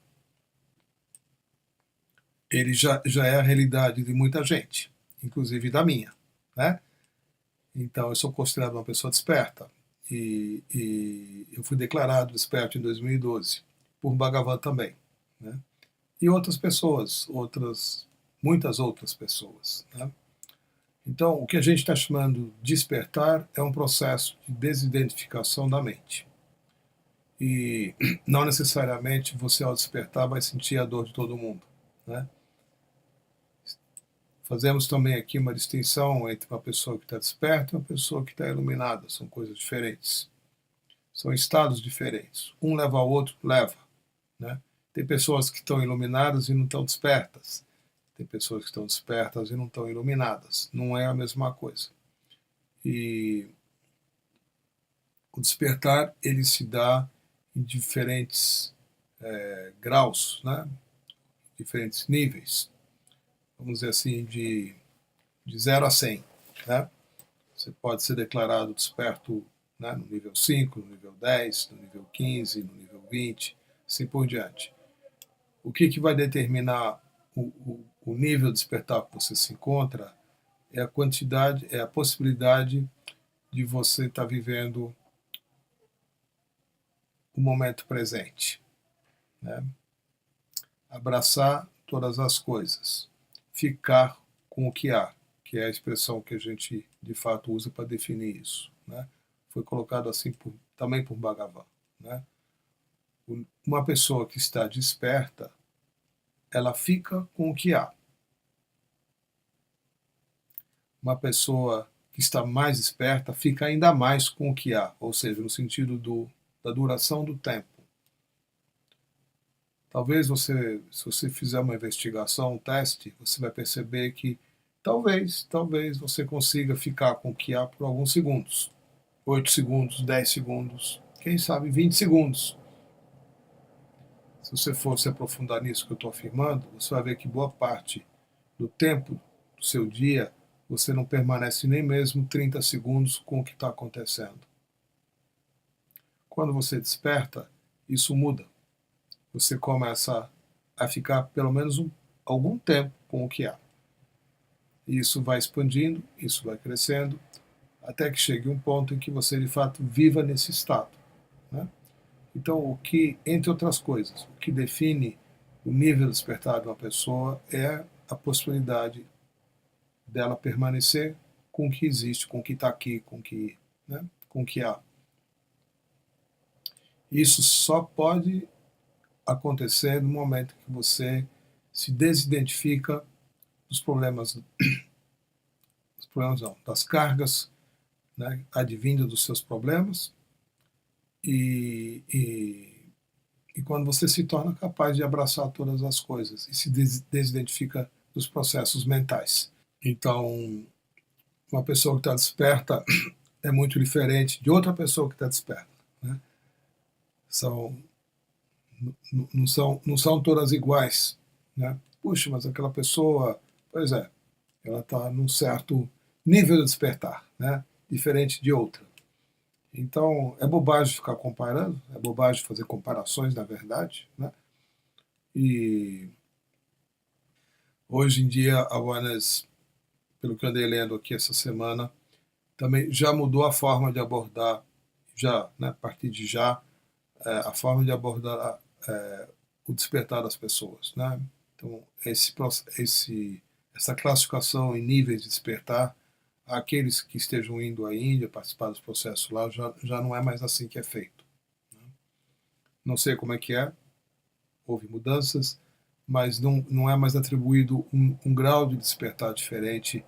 ele já é a realidade de muita gente, inclusive da minha, né? Então eu sou considerado uma pessoa desperta e eu fui declarado desperto em 2012 por Bhagavan também, né? E outras pessoas, muitas outras pessoas, né? Então, o que a gente está chamando de despertar é um processo de desidentificação da mente. E não necessariamente você, ao despertar, vai sentir a dor de todo mundo, né? Fazemos também aqui uma distinção entre uma pessoa que está desperta e uma pessoa que está iluminada. São coisas diferentes. São estados diferentes. Um leva ao outro, leva, né? Tem pessoas que estão iluminadas e não estão despertas. Tem pessoas que estão despertas e não estão iluminadas. Não é a mesma coisa. E o despertar, ele se dá em diferentes graus, né? Diferentes níveis. Vamos dizer assim, de 0 a 100. Né? Você pode ser declarado desperto, né, no nível 5, no nível 10, no nível 15, no nível 20, assim por diante. O que vai determinar o nível de despertar que você se encontra é a quantidade, é a possibilidade de você estar vivendo o momento presente. Né? Abraçar todas as coisas. Ficar com o que há, que é a expressão que a gente de fato usa para definir isso. Né? Foi colocado assim também por Bhagavan. Né? Uma pessoa que está desperta, ela fica com o que há. Uma pessoa que está mais esperta fica ainda mais com o que há, ou seja, no sentido da duração do tempo. Talvez se você fizer uma investigação, um teste, você vai perceber que talvez você consiga ficar com o que há por alguns segundos. 8 segundos, 10 segundos, quem sabe 20 segundos. Se você for se aprofundar nisso que eu estou afirmando, você vai ver que boa parte do tempo do seu dia você não permanece nem mesmo 30 segundos com o que está acontecendo. Quando você desperta, isso muda. Você começa a ficar pelo menos algum tempo com o que há. E isso vai expandindo, isso vai crescendo, até que chegue um ponto em que você, de fato, viva nesse estado, né? Então, o que, entre outras coisas, o que define o nível de despertar de uma pessoa é a possibilidade dela permanecer com o que existe, com o que está aqui, né, com o que há. Isso só pode acontecer no momento que você se desidentifica dos problemas não, das cargas, né, advindas dos seus problemas, e quando você se torna capaz de abraçar todas as coisas e se desidentifica dos processos mentais. Então, uma pessoa que está desperta é muito diferente de outra pessoa que está desperta, né? Não são todas iguais, né? Puxa, mas aquela pessoa, pois é, ela está num certo nível de despertar, né? Diferente de outra. Então, é bobagem ficar comparando, é bobagem fazer comparações, na verdade, né? E hoje em dia, a awareness, pelo que eu andei lendo aqui essa semana, também já mudou a forma de abordar, já, né, a partir de já, a forma de abordar o despertar das pessoas, né? Então, essa classificação em níveis de despertar, aqueles que estejam indo à Índia participar dos processos lá, já não é mais assim que é feito, né? Não sei como é que é, houve mudanças, mas não é mais atribuído um grau de despertar diferente,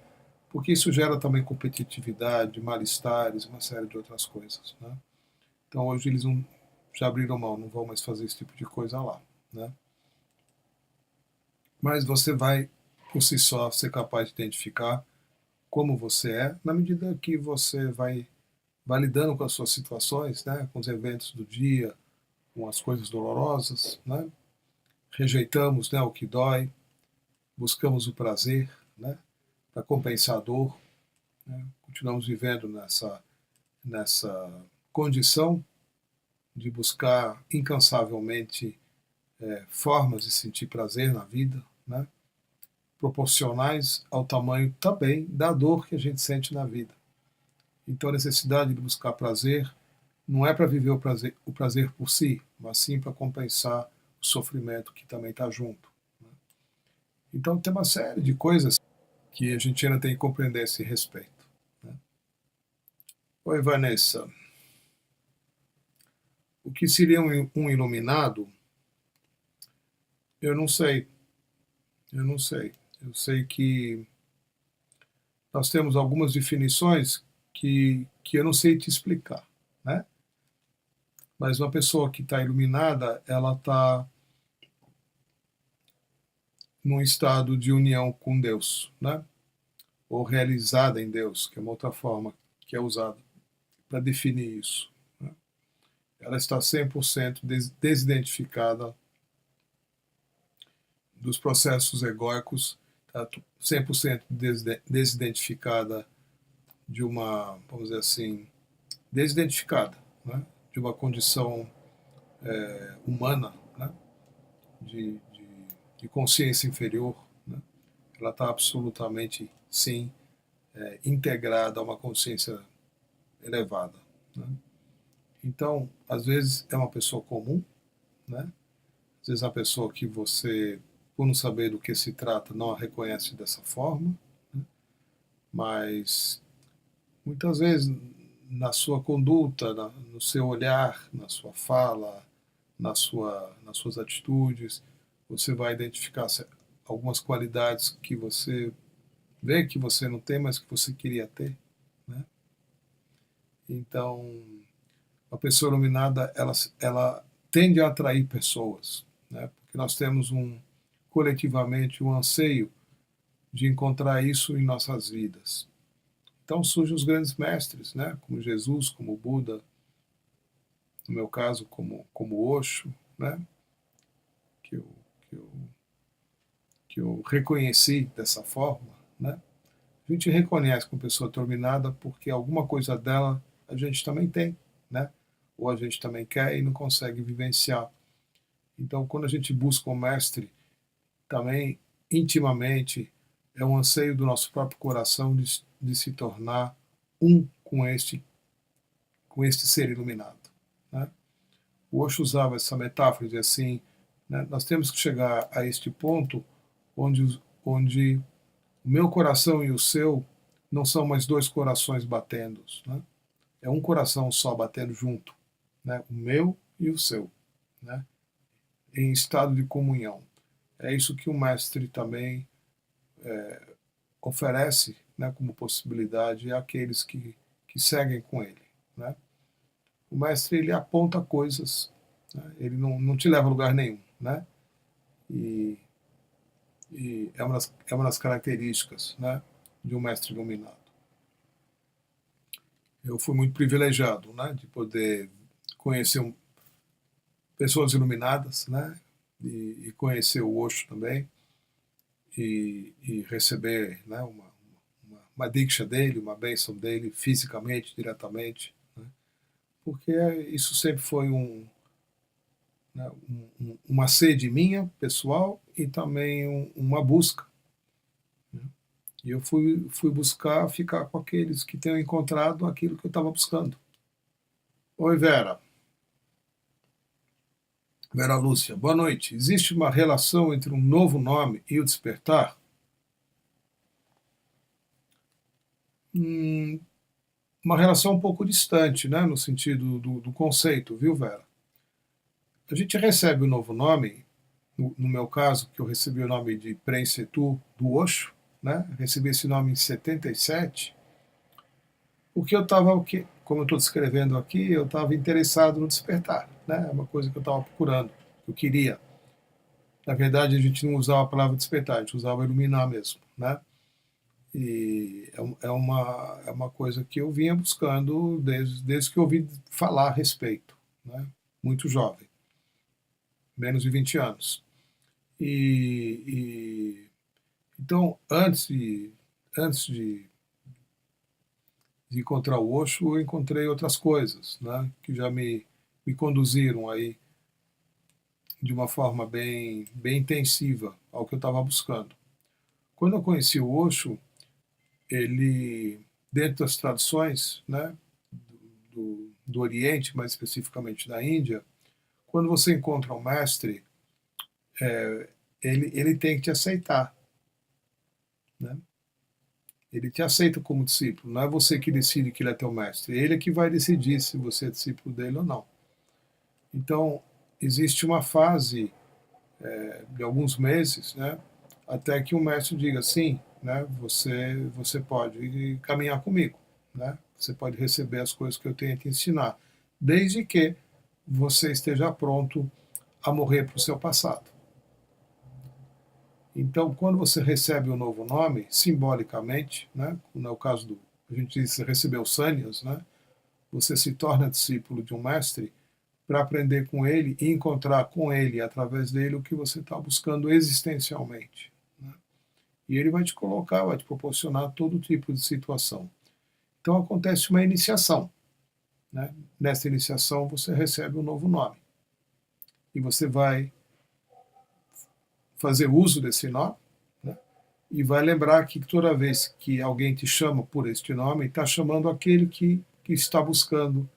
porque isso gera também competitividade, mal-estares, uma série de outras coisas, né? Então hoje eles já abriram mão, não vão mais fazer esse tipo de coisa lá, né? Mas você vai, por si só, ser capaz de identificar como você é, na medida que você vai lidando com as suas situações, né? Com os eventos do dia, com as coisas dolorosas, né? Rejeitamos, né, o que dói, buscamos o prazer, né, para compensar a dor, né? Continuamos vivendo nessa condição de buscar incansavelmente formas de sentir prazer na vida, né, proporcionais ao tamanho também da dor que a gente sente na vida. Então a necessidade de buscar prazer não é para viver o prazer por si, mas sim para compensar o sofrimento que também está junto, né? Então tem uma série de coisas que a gente ainda tem que compreender a esse respeito, né? Oi, Vanessa. O que seria um iluminado? Eu não sei. Eu não sei. Eu sei que nós temos algumas definições que eu não sei te explicar, né? Mas uma pessoa que está iluminada, ela está num estado de união com Deus, né? Ou realizada em Deus, que é uma outra forma que é usada para definir isso, né? Ela está 100% desidentificada dos processos egóicos, tá 100% desidentificada de uma, vamos dizer assim, desidentificada, né, de uma condição humana, né, de, de, de consciência inferior, né. Ela está absolutamente, sim, integrada a uma consciência elevada, né. Então, às vezes é uma pessoa comum, né, às vezes é uma pessoa que você, por não saber do que se trata, não a reconhece dessa forma, né, mas muitas vezes na sua conduta, no seu olhar, na sua fala, nas suas atitudes, você vai identificar algumas qualidades que você vê que você não tem, mas que você queria ter, né? Então, a pessoa iluminada, ela tende a atrair pessoas, né? Porque nós temos coletivamente um anseio de encontrar isso em nossas vidas. Então surgem os grandes mestres, né? Como Jesus, como Buda, no meu caso, como Osho, né? Que eu, que eu, que eu reconheci dessa forma, né? A gente reconhece como pessoa terminada porque alguma coisa dela a gente também tem, né? Ou a gente também quer e não consegue vivenciar. Então, quando a gente busca um mestre, também intimamente, é um anseio do nosso próprio coração de se tornar um com este ser iluminado, né? O Osho usava essa metáfora de assim, né, nós temos que chegar a este ponto onde o meu coração e o seu não são mais dois corações batendo, né? É um coração só batendo junto, né? O meu e o seu, né? Em estado de comunhão. É isso que o mestre também oferece, né, como possibilidade àqueles que seguem com ele, né? O mestre, ele aponta coisas, né? Ele não te leva a lugar nenhum, né? E é uma das características, né, de um mestre iluminado. Eu fui muito privilegiado, né, de poder conhecer pessoas iluminadas, né, e conhecer o Osho também, e receber, né, uma diksha dele, uma bênção dele, fisicamente, diretamente, né, porque isso sempre foi né, uma sede minha, pessoal, e também uma busca. Né? E eu fui buscar ficar com aqueles que tenham encontrado aquilo que eu estava buscando. Oi, Vera. Vera Lúcia, boa noite. Existe uma relação entre um novo nome e o despertar? Uma relação um pouco distante, né, no sentido do conceito, viu, Vera? A gente recebe o novo nome, no meu caso, que eu recebi o nome de Prensetu do Osho, né? Recebi esse nome em 77, porque eu estava, como eu estou descrevendo aqui, eu estava interessado no despertar, né? É uma coisa que eu estava procurando, que eu queria. Na verdade, a gente não usava a palavra despertar, a gente usava iluminar mesmo, né? E é uma coisa que eu vinha buscando desde que eu ouvi falar a respeito, né? Muito jovem, menos de 20 anos. Então, antes de encontrar o Osho, eu encontrei outras coisas, né? Que já me conduziram aí de uma forma bem intensiva ao que eu estava buscando. Quando eu conheci o Osho, ele, dentro das tradições, né, do Oriente, mais especificamente da Índia, quando você encontra um mestre, ele tem que te aceitar, né? Ele te aceita como discípulo, não é você que decide que ele é teu mestre, ele é que vai decidir se você é discípulo dele ou não. Então, existe uma fase de alguns meses, né, até que o mestre diga sim, né, você pode caminhar comigo, né, você pode receber as coisas que eu tenho a te ensinar, desde que você esteja pronto a morrer para o seu passado. Então, quando você recebe um novo nome, simbolicamente, né, no caso a gente diz receber os sânias, né, você se torna discípulo de um mestre para aprender com ele e encontrar com ele, através dele, o que você está buscando existencialmente, né? E ele vai te colocar, vai te proporcionar todo tipo de situação. Então acontece uma iniciação, né? Nessa iniciação você recebe um novo nome. E você vai fazer uso desse nome, né? E vai lembrar que toda vez que alguém te chama por este nome, está chamando aquele que está buscando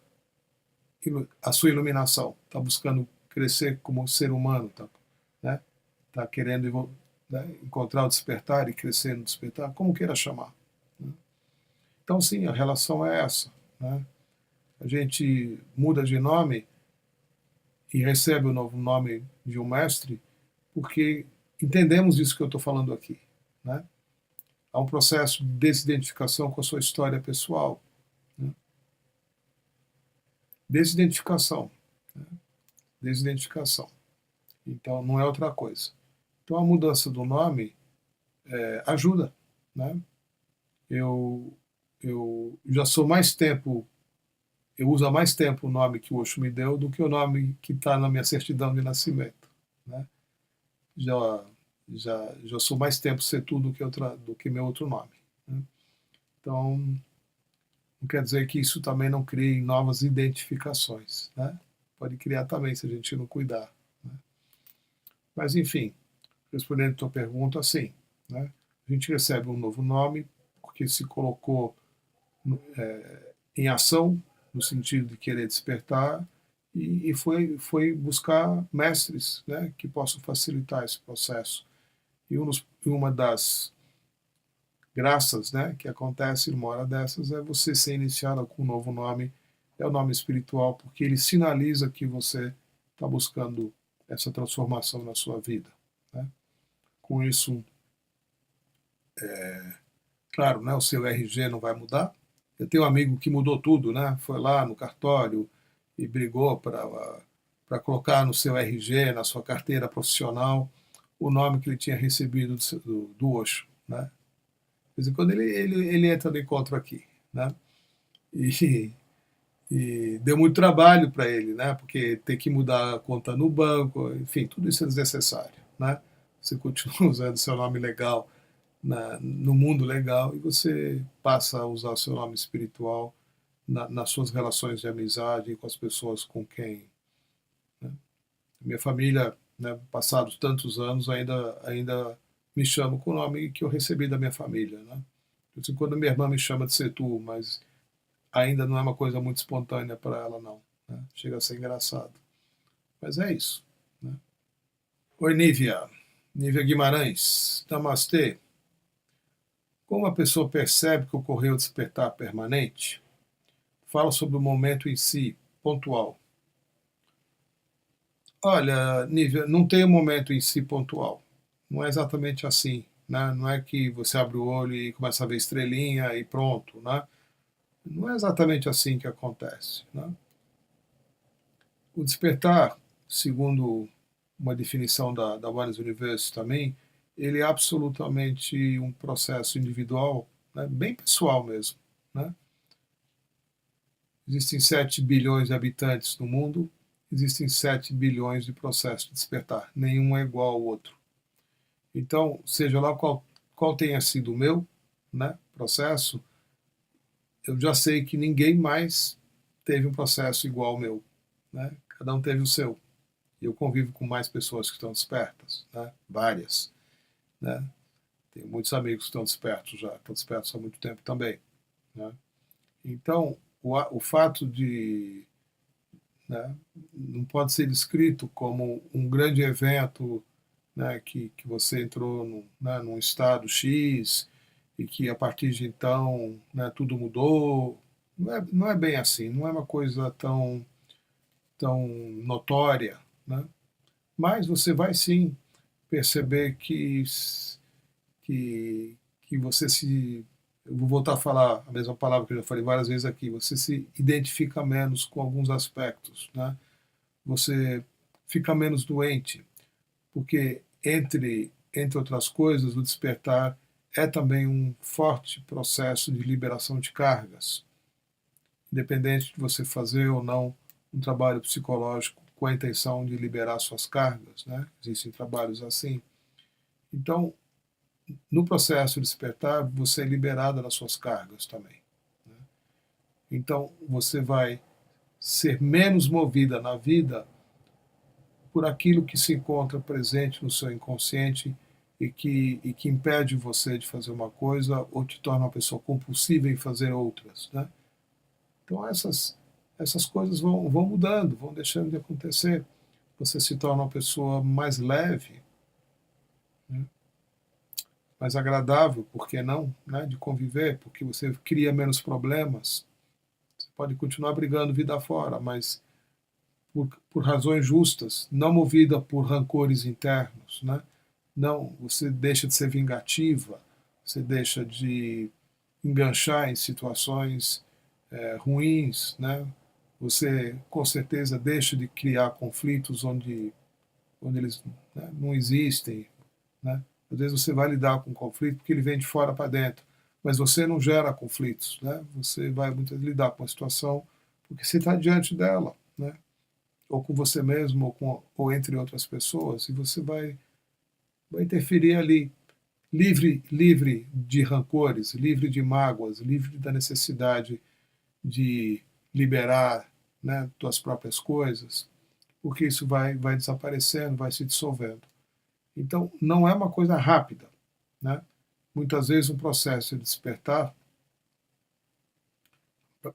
a sua iluminação, está buscando crescer como ser humano, né? Tá querendo, né, encontrar o despertar e crescer no despertar, como queira chamar, né? Então, sim, a relação é essa, né? A gente muda de nome e recebe o novo nome de um mestre porque entendemos isso que eu estou falando aqui, né? Há um processo de desidentificação com a sua história pessoal, né? Desidentificação, né? Desidentificação. Então, não é outra coisa. Então, a mudança do nome ajuda, né? Eu, eu já sou mais tempo, eu uso há mais tempo o nome que o Osho me deu do que o nome que está na minha certidão de nascimento, né? Já, já sou mais tempo Setu do que meu outro nome, né? Então, não quer dizer que isso também não crie novas identificações, né? Pode criar também se a gente não cuidar, né? Mas, enfim, respondendo a tua pergunta, sim, né? A gente recebe um novo nome porque se colocou em ação, no sentido de querer despertar, e foi buscar mestres, né, que possam facilitar esse processo. E uma das graças, né, que acontece numa hora dessas é você ser iniciado com um novo nome, é o nome espiritual, porque ele sinaliza que você está buscando essa transformação na sua vida, né? Com isso, claro, né, o seu RG não vai mudar. Eu tenho um amigo que mudou tudo, né? Foi lá no cartório e brigou para colocar no seu RG, na sua carteira profissional, o nome que ele tinha recebido do Osho, né? De vez em quando ele entra no encontro aqui, né? E, e deu muito trabalho para ele, né? Porque tem que mudar a conta no banco, enfim, tudo isso é desnecessário, né? Você continua usando seu nome legal no mundo legal e você passa a usar o seu nome espiritual nas suas relações de amizade com as pessoas com quem, né? Minha família, né, passados tantos anos, ainda me chamo com o nome que eu recebi da minha família, né? De vez em quando minha irmã me chama de Setu, mas ainda não é uma coisa muito espontânea para ela, não, né? Chega a ser engraçado. Mas é isso, né? Oi, Nívia. Nívia Guimarães. Namastê. Como a pessoa percebe que ocorreu o despertar permanente? Fala sobre o momento em si, pontual. Olha, Nívia, não tem um momento em si pontual. Não é exatamente assim, né? Não é que você abre o olho e começa a ver estrelinha e pronto, né? Não é exatamente assim que acontece, né? O despertar, segundo uma definição da One Universe também, ele é absolutamente um processo individual, né? Bem pessoal mesmo, né? Existem 7 bilhões de habitantes no mundo, existem 7 bilhões de processos de despertar. Nenhum é igual ao outro. Então, seja lá qual tenha sido o meu, né, processo, eu já sei que ninguém mais teve um processo igual ao meu, né? Cada um teve o seu. E eu convivo com mais pessoas que estão despertas, né? Várias, né? Tenho muitos amigos que estão despertos há muito tempo também, né? Então, o fato de, né, não pode ser descrito como um grande evento, né, que você entrou né, num estado X e que a partir de então, né, tudo mudou. Não é bem assim, não é uma coisa tão notória, né? Mas você vai sim perceber que, que você se. Eu vou voltar a falar a mesma palavra que eu já falei várias vezes aqui. Você se identifica menos com alguns aspectos, né? Você fica menos doente, porque entre outras coisas, o despertar é também um forte processo de liberação de cargas, independente de você fazer ou não um trabalho psicológico com a intenção de liberar suas cargas, né? Existem trabalhos assim. Então, no processo de despertar, você é liberada das suas cargas também, né? Então, você vai ser menos movida na vida por aquilo que se encontra presente no seu inconsciente e que impede você de fazer uma coisa ou te torna uma pessoa compulsiva em fazer outras, né? Então essas coisas vão mudando, vão deixando de acontecer. Você se torna uma pessoa mais leve, né? Mais agradável, por que não, né? De conviver, porque você cria menos problemas. Você pode continuar brigando vida fora, mas por razões justas, não movida por rancores internos, né? Não, você deixa de ser vingativa, você deixa de enganchar em situações ruins, né? Você com certeza deixa de criar conflitos onde eles, né, não existem, né? Às vezes você vai lidar com um conflito porque ele vem de fora para dentro, mas você não gera conflitos, né? Você vai muitas vezes lidar com a situação porque você está diante dela, né? Ou com você mesmo, ou entre outras pessoas, e você vai interferir ali, livre de rancores, livre de mágoas, livre da necessidade de liberar, né, tuas próprias coisas, porque isso vai desaparecendo, vai se dissolvendo. Então, não é uma coisa rápida, né? Muitas vezes um processo de despertar,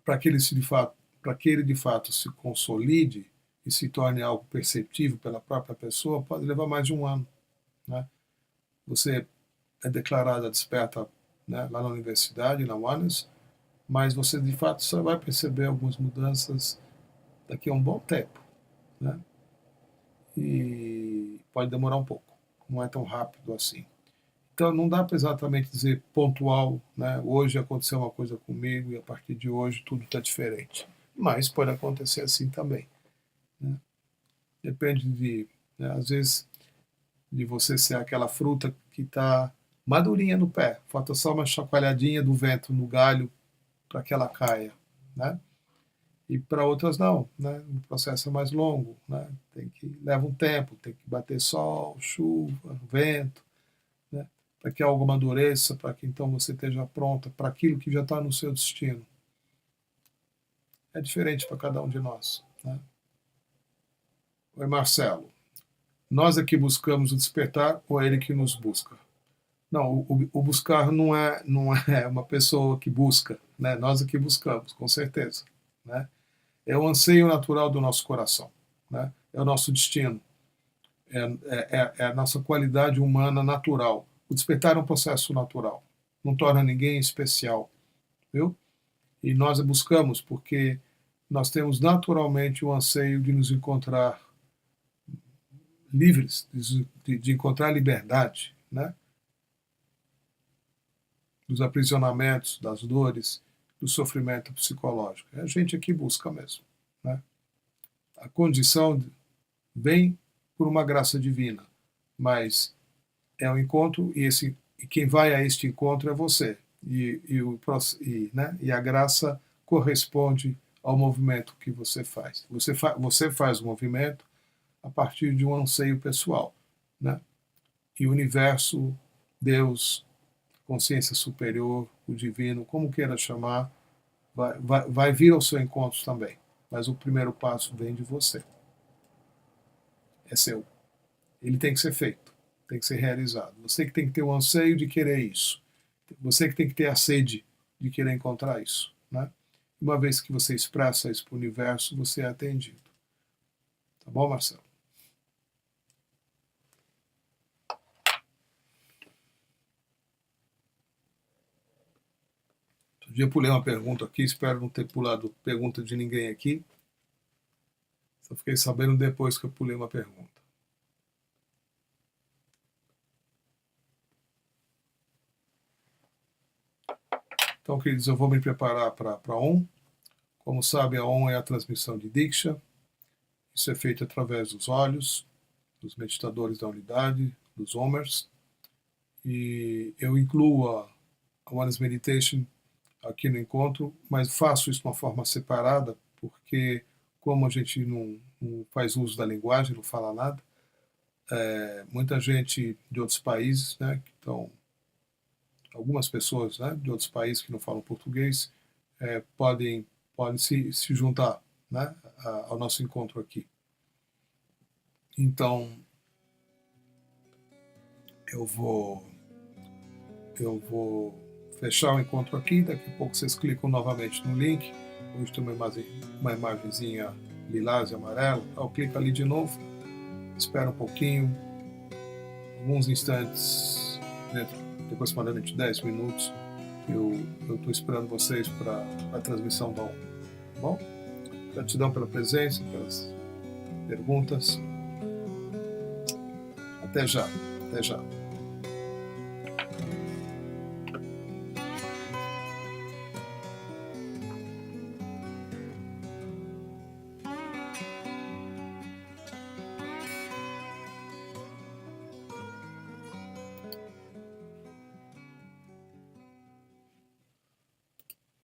para que ele de fato se consolide e se torne algo perceptível pela própria pessoa, pode levar mais de um ano, né? Você é declarada desperta, né, lá na universidade, na UANES, mas você de fato só vai perceber algumas mudanças daqui a um bom tempo, né? E pode demorar um pouco, não é tão rápido assim. Então não dá para exatamente dizer pontual, né? Hoje aconteceu uma coisa comigo e a partir de hoje tudo está diferente. Mas pode acontecer assim também, né? Depende de, né, às vezes, de você ser aquela fruta que está madurinha no pé, falta só uma chacoalhadinha do vento no galho para que ela caia, né? E para outras não, né? O processo é mais longo, né? Leva um tempo, tem que bater sol, chuva, vento, né? Para que algo amadureça, para que então você esteja pronta para aquilo que já está no seu destino. É diferente para cada um de nós, né? Oi, Marcelo. Nós aqui buscamos o despertar ou é ele que nos busca? Não, o buscar não é uma pessoa que busca, né? Nós aqui buscamos, com certeza, né? É o anseio natural do nosso coração, né? É o nosso destino, é a nossa qualidade humana natural. O despertar é um processo natural, não torna ninguém especial, viu? E nós buscamos porque nós temos naturalmente o anseio de nos encontrar livres, de encontrar liberdade, né? Dos aprisionamentos, das dores, do sofrimento psicológico. A gente aqui busca mesmo, né? A condição vem por uma graça divina, mas é um encontro e quem vai a este encontro é você. E a graça corresponde ao movimento que você faz. Você faz o movimento a partir de um anseio pessoal, né? E o universo, Deus, consciência superior, o divino, como queira chamar, vai vir ao seu encontro também. Mas o primeiro passo vem de você. É seu. Ele tem que ser feito, tem que ser realizado. Você que tem que ter o anseio de querer isso. Você que tem que ter a sede de querer encontrar isso, né? Uma vez que você expressa isso para o universo, você é atendido. Tá bom, Marcelo? Outro dia eu pulei uma pergunta aqui, espero não ter pulado pergunta de ninguém aqui. Só fiquei sabendo depois que eu pulei uma pergunta. Então, queridos, eu vou me preparar para a OM. Como sabe, a OM é a transmissão de Diksha. Isso é feito através dos olhos, dos meditadores da unidade, dos Omers. E eu incluo a Oneness Meditation aqui no encontro, mas faço isso de uma forma separada, porque como a gente não faz uso da linguagem, não fala nada, muita gente de outros países, né, que estão, algumas pessoas, né, de outros países que não falam português, podem se juntar, né, ao nosso encontro aqui. Então, eu vou fechar o encontro aqui, daqui a pouco vocês clicam novamente no link, hoje tem uma imagenzinha lilás e amarela, então clica ali de novo, espera um pouquinho, alguns instantes, dentro de aproximadamente 10 minutos, eu estou esperando vocês para a transmissão da OM, tá bom? Gratidão pela presença, pelas perguntas. Até já, até já.